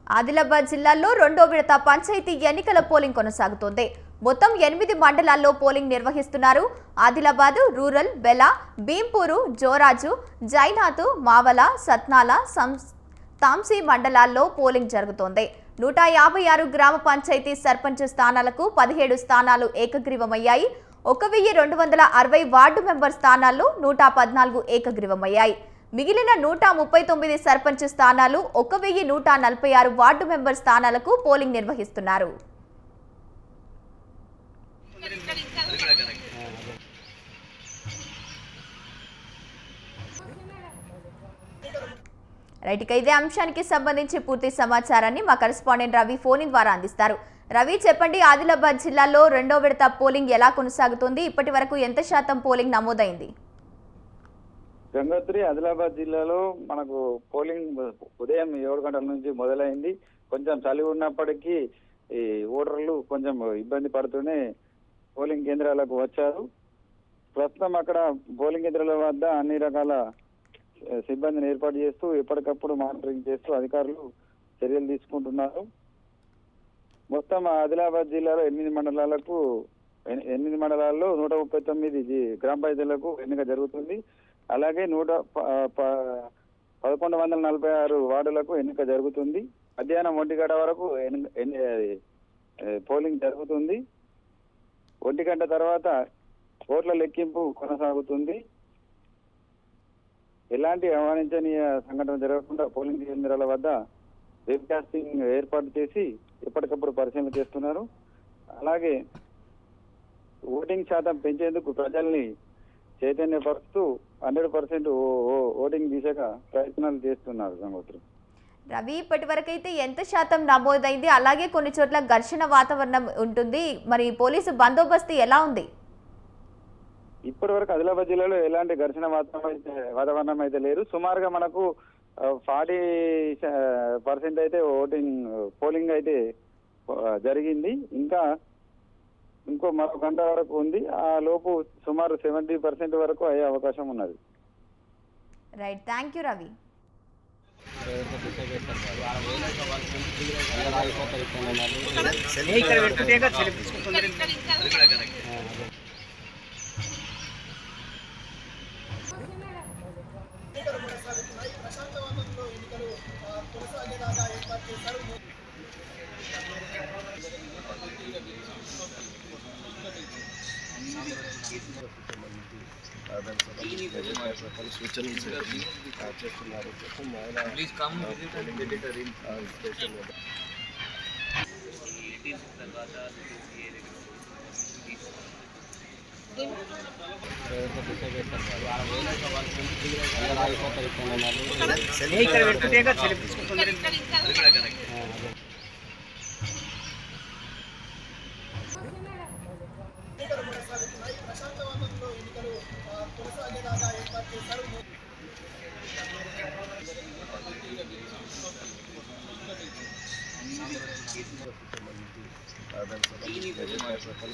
ఆదిలాబాద్ జిల్లాలో రెండో విడత పంచాయతీ ఎన్నికల పోలింగ్ కొనసాగుతోంది. మొత్తం 8 మండలాల్లో పోలింగ్ నిర్వహిస్తున్నారు. ఆదిలాబాద్ రూరల్, బెలా, భీంపూరు, జోరాజు, జైనాథ్, మావల, సత్నాల, తాంసీ మండలాల్లో పోలింగ్ జరుగుతోంది. 156 గ్రామ పంచాయతీ సర్పంచ్ స్థానాలకు 17 స్థానాలు ఏకగ్రీవమయ్యాయి. 1260 వార్డు మెంబర్ స్థానాల్లో 114 ఏకగ్రీవమయ్యాయి. మిగిలిన 139 సర్పంచ్ స్థానాలు 1146 వార్డు మెంబర్ స్థానాలకు పోలింగ్ నిర్వహిస్తున్నారు. రైట్, ఇక ఇదే అంశానికి సంబంధించి పూర్తి సమాచారాన్ని మా కరెస్పాండెంట్ రవి ఫోన్ ద్వారా అందిస్తారు. రవి, చెప్పండి, ఆదిలాబాద్ జిల్లాలో రెండో విడత పోలింగ్ ఎలా కొనసాగుతుంది? ఇప్పటి వరకు ఎంత శాతం పోలింగ్ నమోదైంది? గంగోత్రి, ఆదిలాబాద్ జిల్లాలో మనకు పోలింగ్ ఉదయం 7 గంటల నుంచి మొదలైంది. కొంచెం చలి ఉన్నప్పటికీ ఈ ఓటర్లు కొంచెం ఇబ్బంది పడుతూనే పోలింగ్ కేంద్రాలకు వచ్చారు. ప్రస్తుతం అక్కడ పోలింగ్ కేంద్రాల వద్ద అన్ని రకాల సిబ్బందిని ఏర్పాటు చేస్తూ ఎప్పటికప్పుడు మానిటరింగ్ చేస్తూ అధికారులు చర్యలు తీసుకుంటున్నారు. మొత్తం ఆదిలాబాద్ జిల్లాలో 8 మండలాల్లో 139 గ్రామ పంచాయతీలకు ఎన్నిక జరుగుతుంది. అలాగే 1146 వార్డులకు ఎన్నిక జరుగుతుంది. మధ్యాహ్నం 1 గంట వరకు పోలింగ్ జరుగుతుంది. 1 గంట తర్వాత ఓట్ల లెక్కింపు కొనసాగుతుంది. ఎలాంటి అవాంఛనీయ సంఘటన జరగకుండా పోలింగ్ కేంద్రాల వద్ద వెబ్కాస్టింగ్ ఏర్పాటు చేసి ఎప్పటికప్పుడు పరిశీలన చేస్తున్నారు. అలాగే ఓటింగ్ శాతం పెంచేందుకు ప్రజల్ని చైతన్యపరుస్తూ 100% ఓటింగ్ దిశగా ప్రయత్నాలు చేస్తున్నారు. గంగోత్రి, రవి, ఇప్పటి వరకు అయితే ఎంత శాతం నమోదైంది? అలాగే కొన్ని చోట్ల ఘర్షణ వాతావరణం ఉంటుంది. మరి పోలీసు బందోబస్తు ఎలా ఉంది? ఇప్పటి వరకు ఆదిలాబాద్ జిల్లాలో ఎలాంటి ఘర్షణ వాతావరణం అయితే లేదు. సుమారుగా మనకు 40% అయితే పోలింగ్ అయితే జరిగింది. ఇంకో మరో గంట వరకు ఉంది. ఆ లోపు సుమారు 70% వరకు అయ్యే అవకాశం ఉన్నది. Right, thank you Ravi. సూచనలు చేస్తున్నారు.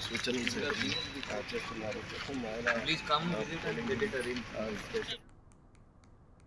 సూచనలు చేస్తున్నారు.